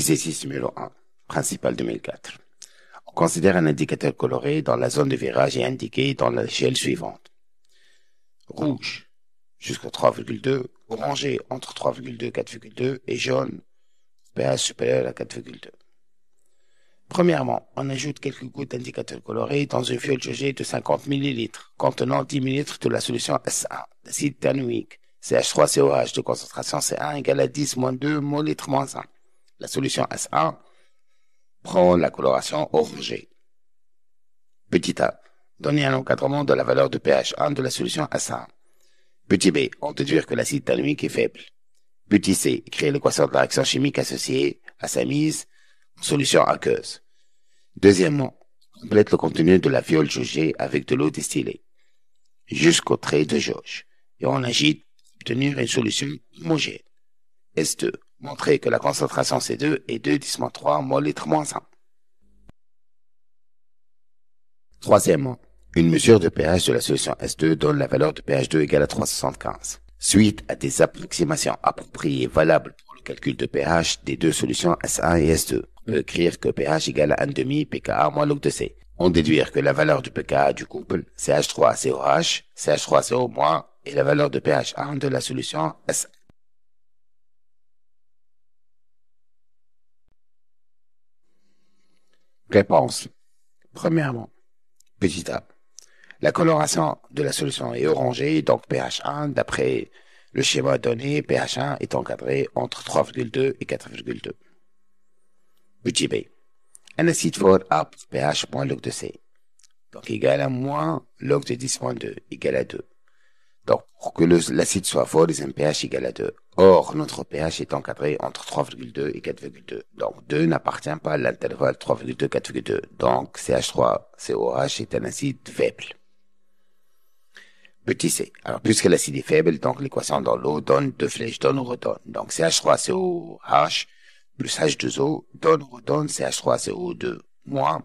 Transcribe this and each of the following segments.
Exercice numéro 1. Principal 2004. On considère un indicateur coloré dans la zone de virage et indiqué dans l'échelle suivante. Rouge jusqu'à 3,2, orangé entre 3,2 et 4,2 et jaune, pH supérieur à 4,2. Premièrement, on ajoute quelques gouttes d'indicateur coloré dans une fiole jaugée de 50 ml contenant 10 ml de la solution S1 d'acide ternouique, CH3COH de concentration C1 égale à 10-2 mol/-1. La solution S1 prend la coloration orangée. Petit a, donner un encadrement de la valeur de pH 1 de la solution S1. Petit b, on déduire que l'acide ternouique est faible. Petit c, écrire l'équation de la réaction chimique associée à sa mise en solution aqueuse. Deuxièmement, complète le contenu de la fiole jaugée avec de l'eau distillée jusqu'au trait de jauge et on agite pour obtenir une solution homogène. S2, montrer que la concentration C2 est 2-3 mol/-1. Troisièmement, une mesure de pH de la solution S2 donne la valeur de pH 2 égale à 3,75. Suite à des approximations appropriées valables pour le calcul de pH des deux solutions S1 et S2, on peut écrire que pH égale à 1,5 pKa moins log de C. On déduire que la valeur du pKa du couple CH3COH, CH3CO- est la valeur de pH 1 de la solution S1. Réponse. Premièrement, petit a. La coloration de la solution est orangée, donc pH 1, d'après le schéma donné, pH 1 est encadré entre 3,2 et 4,2. Petit b. Un acide fort a pour pH moins log de C. Donc égal à moins log de 10-2 égale à 2. Donc pour que l'acide soit fort, un pH égale à 2. Or, notre pH est encadré entre 3,2 et 4,2. Donc 2 n'appartient pas à l'intervalle 3,2-4,2. Donc CH3COH est un acide faible. Petit c. Alors, puisque l'acide est faible, donc l'équation dans l'eau donne 2 flèches, donne ou redonne. Donc, CH3COH plus H2O donne ou redonne CH3CO2 moins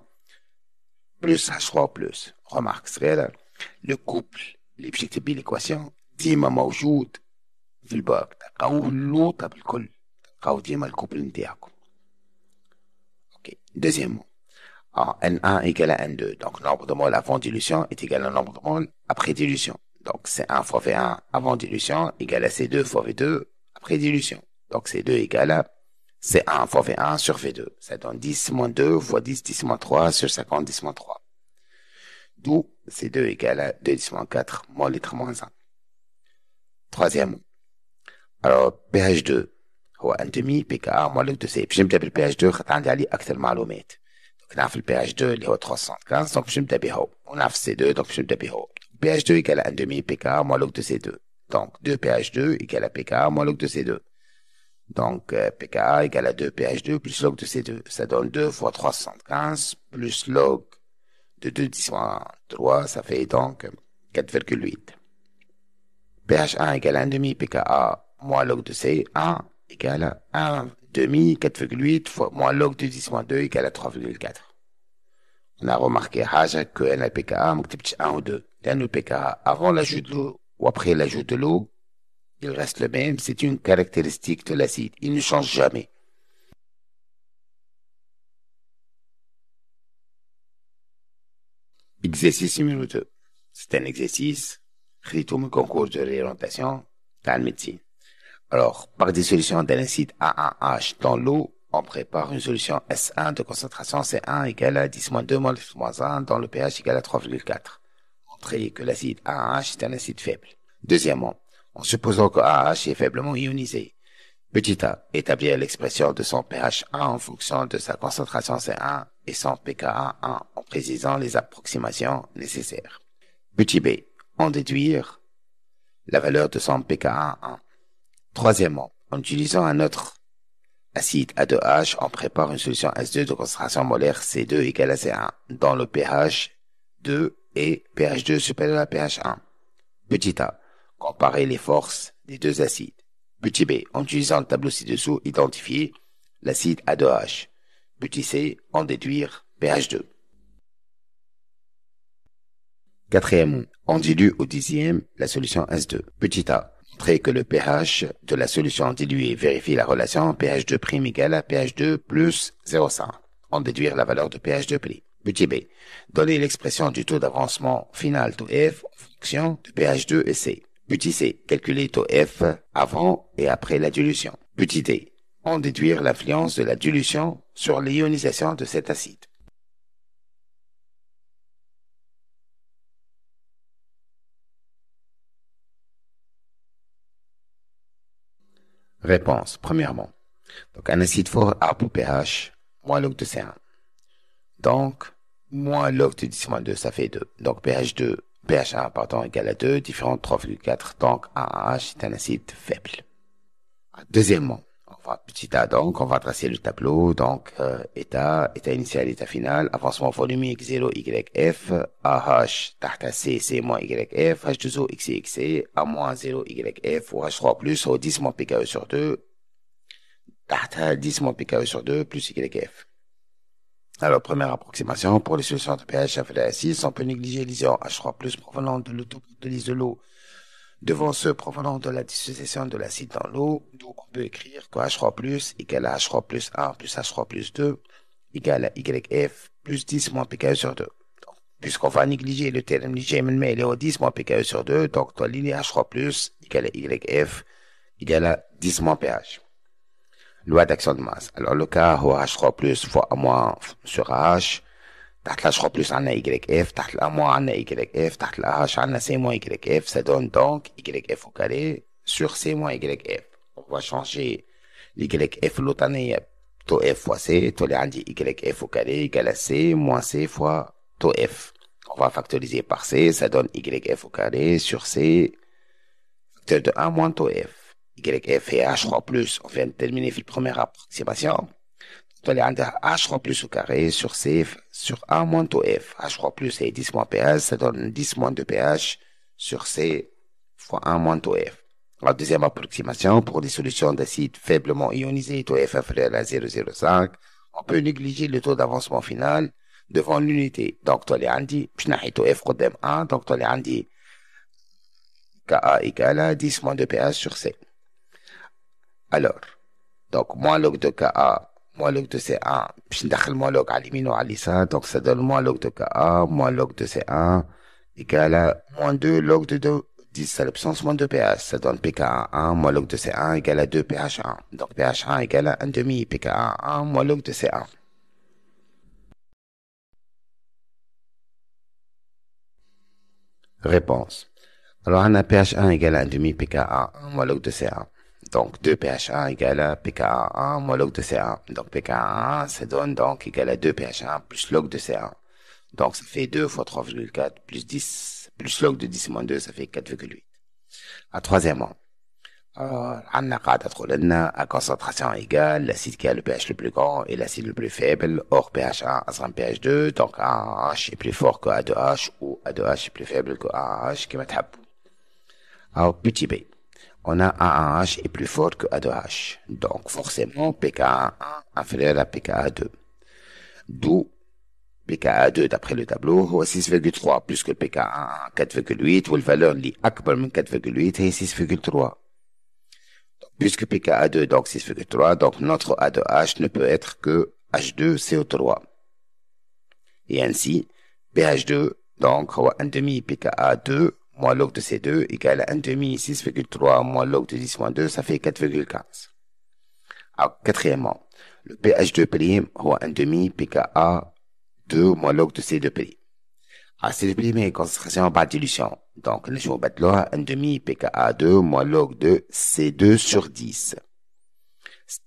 plus H3 plus. Remarque, c'est réel. Le couple اللي باش تكتب بيه l'équation ديما موجود في الباك. تلقاوه اللوطة بالكل. تلقاو ديما الكوبل نتاعكم. Ok. Deuxièmement. N1 égale à N2. Donc, nombre de moles avant dilution est égal au nombre de moles après dilution. Donc, C1 fois V1 avant dilution égale à C2 fois V2 après dilution. Donc, C2 égale à C1 fois V1 sur V2. Ça donne 10 moins 2 fois 10, 10 moins 3 sur 50, 10 moins 3. D'où C2 égale à 2, 10 moins 4 mol/-1. Troisièmement. Alors, pH2 هو 1,5 pKa moins log de C. باش نبدا بالpH2 خاطر عندي عليه أكثر معلومات. نعرف البي اتش 2 اللي هو 375 دونك باش نبدا به ونعرف سي 2 دونك باش نبدا به بي اتش 2 égale à 1,5 pKa moins log de C2 donc 2 pH2 égale à pKa moins log de C2 donc pKa égale à 2 pH2 plus log de C2 ça donne 2 fois 375 plus log de 2 10 moins 3 ça fait donc 4,8 pH1 égale à 1,5 pKa moins log de C1 égale à 1,5 4,8 fois moins log de 10 moins 2 égale à 3,4. On a remarqué que le pKa ما كتبتش 1 ou 2 لأن le pKa avant l'ajout de l'eau ou après l'ajout de l'eau il reste le même, c'est une caractéristique de l'acide, il ne change jamais. Exercice numéro 2. C'est un exercice خديته من concours de réorientation dans la médecine. Alors, par dissolution d'un acide A1H dans l'eau, on prépare une solution S1 de concentration C1 égale à 10-2 mol/-1 dans le pH égale à 3,4. Montrez que l'acide A1H est un acide faible. Deuxièmement, en supposant que AH est faiblement ionisé. Petit a, établir l'expression de son pH 1 en fonction de sa concentration C1 et son pKa 1 en précisant les approximations nécessaires. Petit b, en déduire la valeur de son pKa 1. Troisièmement, en utilisant un autre acide A2H, on prépare une solution S2 de concentration molaire C2 égale à C1 dans le pH 2 et pH 2 supérieur à pH 1. Petit a, comparer les forces des deux acides. Petit b, en utilisant le tableau ci-dessous, identifier l'acide A2H. Petit c, en déduire pH 2. Quatrièmement, on dilue au dixième la solution S2. Petit a, montrer que le pH de la solution diluée vérifie la relation pH2' égale à pH2 plus 0,5. En déduire la valeur de pH2'. Petit b. Donner l'expression du taux d'avancement final taux F en fonction de pH2 et C. Petit c. Calculer taux F avant et après la dilution. Petit d. En déduire l'influence de la dilution sur l'ionisation de cet acide. Réponse. Premièrement, donc un acide fort a pour pH moins log de C1. Donc, moins log de 10-2, ça fait 2. Donc, pH1, pardon, égale à 2, différent de 3,4. Donc, AH est un acide faible. Deuxièmement, petit a, donc, on va tracer le tableau. Donc, état initial, état final, avancement volumique 0, YF, AH, تحت C, C moins YF, H2O, XC, A moins 0, YF, ou H3 plus, au 10 moins PKE sur 2, تحت 10 moins PKE sur 2, plus YF. Alors, première approximation, pour les solutions de pH inférieur à 6, on peut négliger les ions H3+, provenant de l'autoprotolyse de l'eau devant ceux provenant de la dissociation de l'acide dans l'eau, d'où on peut écrire que H3+ égale à H3 plus 1 plus H3 plus 2 égale à YF plus 10 moins PKE sur 2. Puisqu'on va négliger le terme léger, mais il est au 10 moins PKE sur 2, donc toi, l'idée H3+ égale à YF égale à 10 moins pH. Loi d'action de masse. Alors, le cas où H3+ fois A- sur H, تحت H3 plus عنا YF, تحت A- عنا YF, تحت H عنا C moins YF, ça donne donc YF au carré sur C moins YF. On va changer l'YF l'autanée taux F fois C, taux عندي YF au carré égale à C moins C fois taux F. On va factoriser par C, ça donne YF au carré sur C, facteur de 1 moins taux F. YF et H3+, on vient de terminer la première approximation. On a H3+ au carré sur C, sur 1 moins taux F. H3+ et 10 moins pH, ça donne 10 moins de pH sur C fois 1 moins taux F. La deuxième approximation, pour des solutions d'acide faiblement ionisé, taux F inférieur à 0,05, on peut négliger le taux d'avancement final devant l'unité. Donc, toi, les عندي, باش نحي taux F قدام 1, donc toi, les عندي Ka égale à 10 moins de pH sur C. Alors, donc, moins log de Ka, moins log de C1, puis je moins log à l'imino à l'issa, donc ça donne moins log de Ka, moins log de C1, égale à moins 2 log de 2, 10 à l'absence moins de pH, ça donne pK1, moins log de C1 égale à 2 pH1. Donc pH1 égale à 1 demi pK1, moins log de C1. Réponse. Alors on a pH1 égale à 1 demi pK1, moins log de C1. Donc 2 pH1 égale à pK1 moins log de C1. Donc pK1, ça donne donc égal à 2 pH1 plus log de C1. Donc ça fait 2 fois 3,4 plus 10, plus log de 10 moins 2, ça fait 4,8. Troisièmement, on a à concentration égale, l'acide qui a le pH le plus grand et l'acide le plus faible, or pH1 à pH2, donc AH est plus fort que A2H ou A2H est plus faible que AH, qui m'a tapé. Alors, petit b, on a A1H est plus fort que A2H, donc forcément pKa1 inférieur à pKa2. D'où pKa2 d'après le tableau est 6,3 plus que pKa1 4,8 ou la valeur li akbar min 4,8 est 6,3. Puisque pKa2 donc 6,3, donc notre A2H ne peut être que H2CO3. Et ainsi, pH2 donc 1 demi pKa2 moins log de C2 égale à 1 demi 6,3 moins log de 10 moins 2, ça fait 4,15. Alors, quatrièmement, le pH2' 1 demi pKa2 moins log de C2'. C2' est concentration par dilution. Donc, nous allons battre 1 demi pKa2 moins log de C2 sur 10.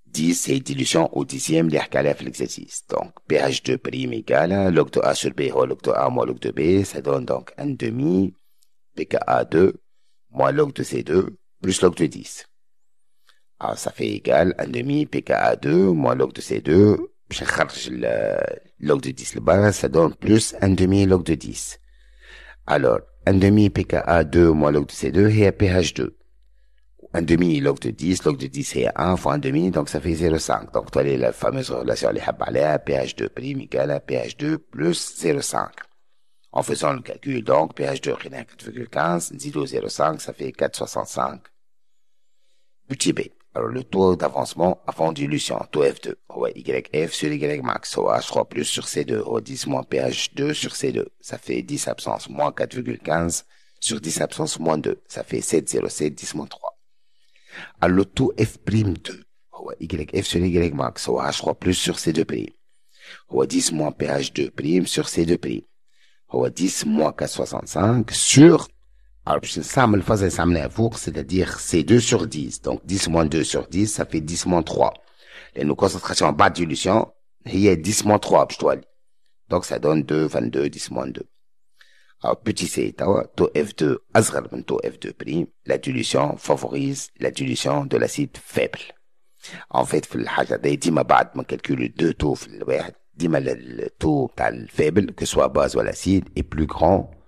10, c'est dilution au dixième, les à l'exercice. Donc, pH2' égale log de A sur B, ou log de A moins log de B, ça donne donc 1 demi pKa2 moins log de C2 plus log de 10. Alors, ça fait égal 1 demi pKa2 moins log de C2, je cherche le log de 10 là-bas, ça donne plus 1 demi log de 10. Alors, 1 demi pKa2 moins log de C2 est pH2. 1 demi log de 10 est 1 fois 1 demi, donc ça fait 0,5. Donc, tu as la fameuse relation les à pH2' égale à pH2 plus 0,5. En faisant le calcul, donc, pH2 est 4,15, 0,05, ça fait 4,65 Petit b. Alors, le taux d'avancement avant dilution, taux F2, YF sur Y max, H3 plus sur C2, 10 moins pH2 sur C2, ça fait 10 absence moins 4,15 sur 10 absence moins 2, ça fait 7,07, 10 moins 3. Alors, le taux F'2, YF sur Y max, H3 plus sur C2', 10 moins pH2' sur C2', 10 moins 4,65 sur alors, باش نستعمل الفازة اللي استعملناها فوق, c'est-à-dire c'est 2 sur 10. Donc, 10 moins 2 sur 10, ça fait 10 moins 3. لأنه concentration بعد dilution, هي 10 moins 3 باش تولي. Donc, ça donne 2, 22, 10 moins 2. Alors, petit c, taux F2 أصغر من taux F2', la dilution favorise la dilution de l'acide faible. En fait, في الحاجة دي ديما بعد ما نكالكولو 2 taux في الواحد, ديما le taux تاع الفaible, que soit base ou l'acide, est plus grand